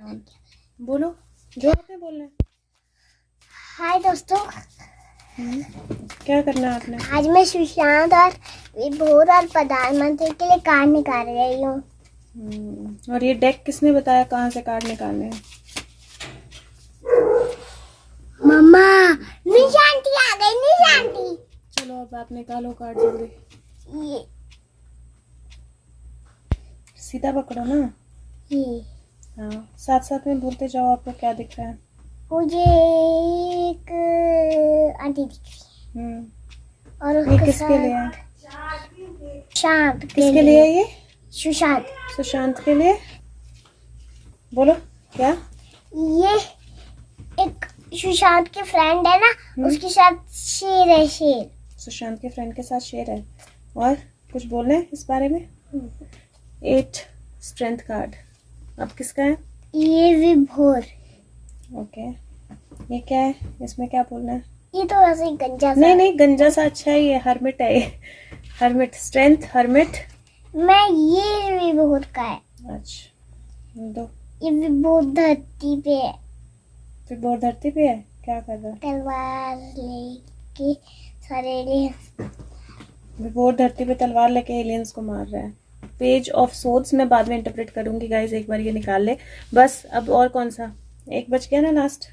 बोलो जो आपने बोलना है। हाय दोस्तों, क्या करना है आपने? आज मैं सुशांत और विभोर और प्रधानमंत्री के लिए कार्ड निकाल रही हूँ। और ये डेक किसने बताया कहाँ से कार्ड निकालने हैं? मम्मा, निशांती आ गई। निशांती, चलो अब आप निकालो कार्ड जल्दी। ये सीधा पकड़ो ना। ये हाँ, साथ साथ में बोलते जाओ। आपको क्या दिख रहा है? मुझे एक आंटी दिख रही है और ये उसके किसके लिए है? शांत किसके लिए है ये? सुशांत। सुशांत के लिए। बोलो क्या? ये एक सुशांत के फ्रेंड है ना, उसके साथ शेर है। शेर सुशांत के फ्रेंड के साथ शेर है। और कुछ बोलना है इस बारे में? 8 स्ट्रेंथ कार्ड। अब किसका है? ये विभोर। ओके, ये क्या है? इसमें क्या बोलना है? ये तो वैसे ही गंजा सा। नहीं, गंजा सा अच्छा है। ये हर्मिट है। Hermit strength hermit. मैं ये विभोर का है। अच्छा दो। ये विभोर धरती पे है, फिर बोर धरती पे है। क्या कर रहा है? तलवार लेके सारे aliens। विभोर धरती पे तलवार लेके एलियंस को मार रहा है। पेज ऑफ सोर्ड्स मैं बाद में इंटरप्रेट करूंगी गाइस, एक बार ये निकाल ले बस। अब और कौन सा? एक बच गया ना लास्ट।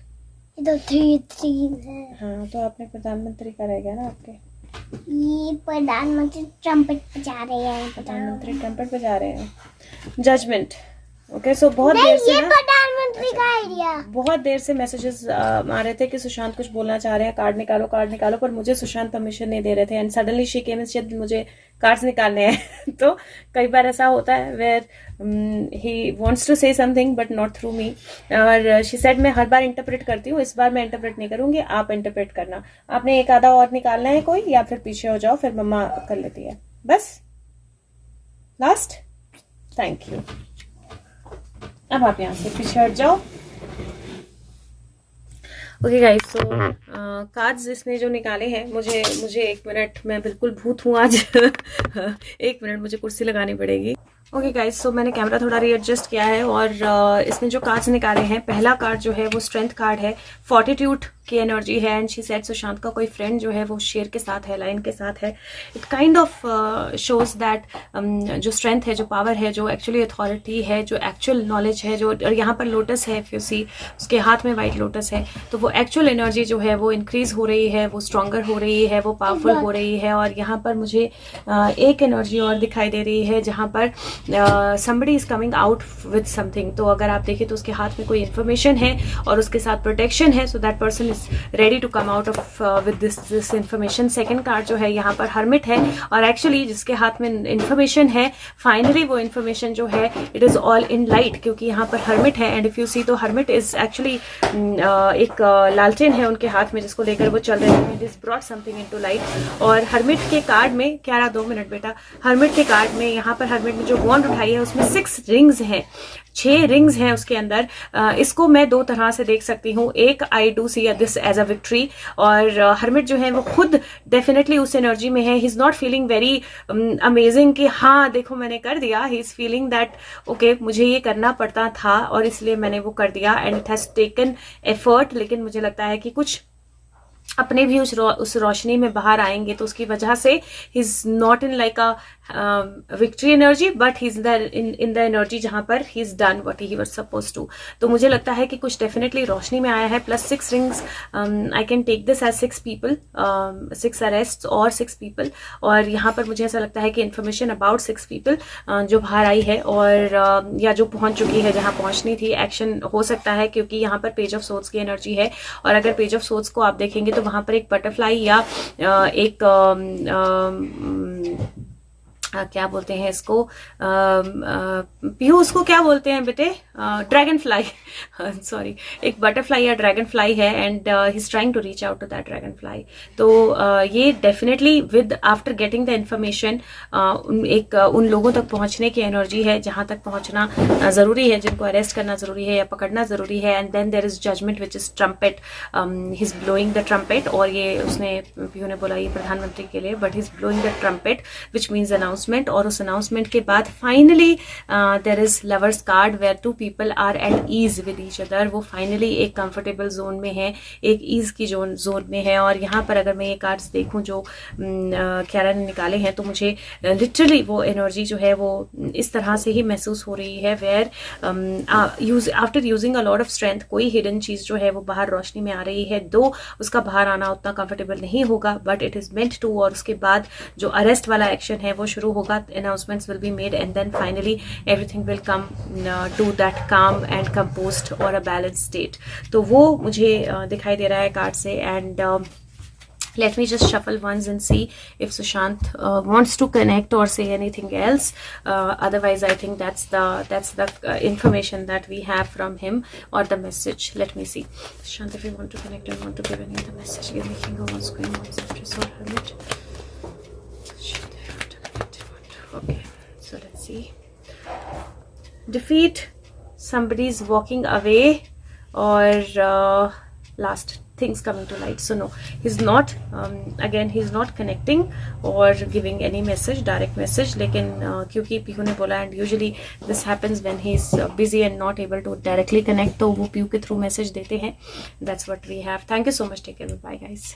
ये तो 3 है। हाँ, तो आपने प्रधानमंत्री का रह गया ना आपके। ये प्रधानमंत्री ट्रम्पेट बजा रहे हैं। प्रधानमंत्री ट्रम्पेट बजा रहे हैं। जजमेंट। ओके, सो बहुत देर से ये ना, प्रधानमंत्री का आइडिया। बहुत देर से मैसेजेस आ रहे थे कि सुशांत कुछ बोलना चाह रहे हैं, कार्ड निकालो कार्ड निकालो, पर मुझे सुशांत परमिशन नहीं दे रहे थे। And suddenly she came and said मुझे कार्ड्स निकालने हैं। तो कई बार ऐसा होता है where he wants to say something but not through me. और शी सेड मैं हर बार इंटरप्रेट करती हूँ, इस बार मैं इंटरप्रेट नहीं करूंगी, आप इंटरप्रेट करना। आपने एक आधा और निकालना है कोई, या फिर पीछे हो जाओ, फिर मम्मा कर लेती है बस। लास्ट। Thank you. अब आप यहाँ से पीछे हट जाओ। ओके गाइस, सो कार्ड्स इसने जो निकाले हैं, मुझे 1 मिनट, मैं बिल्कुल भूत हूँ आज। 1 मिनट मुझे कुर्सी लगानी पड़ेगी। ओके गाइस, सो मैंने कैमरा थोड़ा रीएडजस्ट किया है और इसने जो कार्ड्स निकाले हैं, पहला कार्ड जो है वो स्ट्रेंथ कार्ड है, फॉर्टिट्यूड की एनर्जी है। एंड शी सेड सुशांत का कोई फ्रेंड जो है वो शेर के साथ है, लाइन के साथ है। It kind of shows that जो स्ट्रेंथ है, जो पावर है, जो एक्चुअली अथॉरिटी है, जो एक्चुअल नॉलेज है, जो, और यहाँ पर लोटस है, इफ यू सी उसके हाथ में वाइट लोटस है, तो वो एक्चुअल एनर्जी जो है वो इंक्रीज हो रही है, वो स्ट्रॉन्गर हो रही है, वो पावरफुल हो रही है। और यहाँ पर मुझे एक एनर्जी और दिखाई दे रही है जहाँ पर somebody is coming out with something। तो अगर आप देखें तो उसके हाथ में कोई इन्फॉर्मेशन है और उसके साथ प्रोटेक्शन है, so that person is ready to come out of with this information. Second card जो है यहाँ पर हर्मिट है, और एक्चुअली जिसके हाथ में इन्फॉर्मेशन है, फाइनली वो इन्फॉर्मेशन जो है it is all in light, क्योंकि यहाँ पर हर्मिट है। एंड इफ यू सी तो हर्मिट इज एक्चुअली एक लालटेन है उनके हाथ में जिसको लेकर वो चल रहे हैं। It is brought something into light. और हर्मिट के कार्ड में क्या रहा, 2 मिनट बेटा। हर्मिट के कार्ड में यहाँ पर हर्मिट ने जो वॉन्ड उठाई है उसमें 6 रिंग्स हैं, 6 रिंग्स हैं उसके अंदर। इसको मैं 2 तरह से देख सकती हूँ। एक, I do see this as a victory, और हर्मिट जो है वो खुद डेफिनेटली उस एनर्जी में है। He is not feeling very amazing कि हाँ देखो मैंने कर दिया। He is feeling that okay मुझे ये करना पड़ता था और इसलिए मैंने वो कर दिया, and it has taken effort. लेकिन मुझे लगता है कि कुछ अपने भी उस रोशनी में बाहर आएंगे, तो उसकी वजह से he is not in like a victory energy, but he is in the energy जहां पर he is done what he was suppose to. तो मुझे लगता है कि कुछ डेफिनेटली रोशनी में आया है। Plus 6 rings, I can take this as 6 people, 6 arrest और 6 पीपल। और यहाँ पर मुझे ऐसा लगता है कि इन्फॉर्मेशन अबाउट 6 पीपल जो बाहर आई है, और या जो पहुंच चुकी है जहां पहुंचनी थी। एक्शन हो सकता है क्योंकि यहाँ पर पेज ऑफ सोर्ड्स की एनर्जी है, और अगर पेज ऑफ सोर्ड्स को आप देखेंगे तो वहां पर एक बटरफ्लाई या एक क्या बोलते हैं इसको, पीहू उसको क्या बोलते हैं बेटे? Dragon fly. सॉरी, एक बटरफ्लाई या ड्रैगन फ्लाई है, and he is trying to reach out to that dragon fly. तो ये definitely with after getting the information उन लोगों तक पहुंचने की एनर्जी है जहां तक पहुंचना जरूरी है, जिनको अरेस्ट करना जरूरी है या पकड़ना जरूरी है। And then there is judgement which is trumpet, he is blowing the trumpet. और ये उसने, पीहू ने बोला ये प्रधानमंत्री के लिए, but he is blowing the trumpet which means announce announcement, और उस अनाउंसमेंट के बाद finally there is lovers card where two people are at ease with each other. वो फाइनली एक कंफर्टेबल जोन में है, एक ईज की जोन में है। और यहाँ पर अगर मैं ये कार्ड्स देखूं जो क्यारा ने निकाले हैं, तो मुझे लिटरली वो एनर्जी जो है वो इस तरह से ही महसूस हो रही है, where after using a lot of strength कोई हिडन चीज जो है वो बाहर रोशनी में आ रही है। दो उसका बाहर आना उतना कंफर्टेबल नहीं होगा, but it is meant to. और उसके बाद जो अरेस्ट वाला एक्शन है वो शुरू होगा, announcements will be made and then finally everything will come to that calm and composed और अ बैलेंस स्टेट। तो वो मुझे दिखाई दे रहा है कार्ड से। And let me just shuffle once and see if Sushant wants to connect or say anything else. Otherwise, I think that's the information that we have from him, or the message. Let me see. Sushant, if you want to connect and want to give any other message, give me King of Wands, Queen of Wands, Empress or Hermit. Sushant, if you want to connect and want to. Okay, so let's see. Defeat. Somebody's walking away, or last things coming to light. So no, he's not again he's not connecting or giving any message, direct message. लेकिन क्योंकि पीहू ने बोला, and usually this happens when he's busy and not able to directly connect, तो वो पीहू के through message देते हैं. That's what we have. Thank you so much. Take care. Bye guys.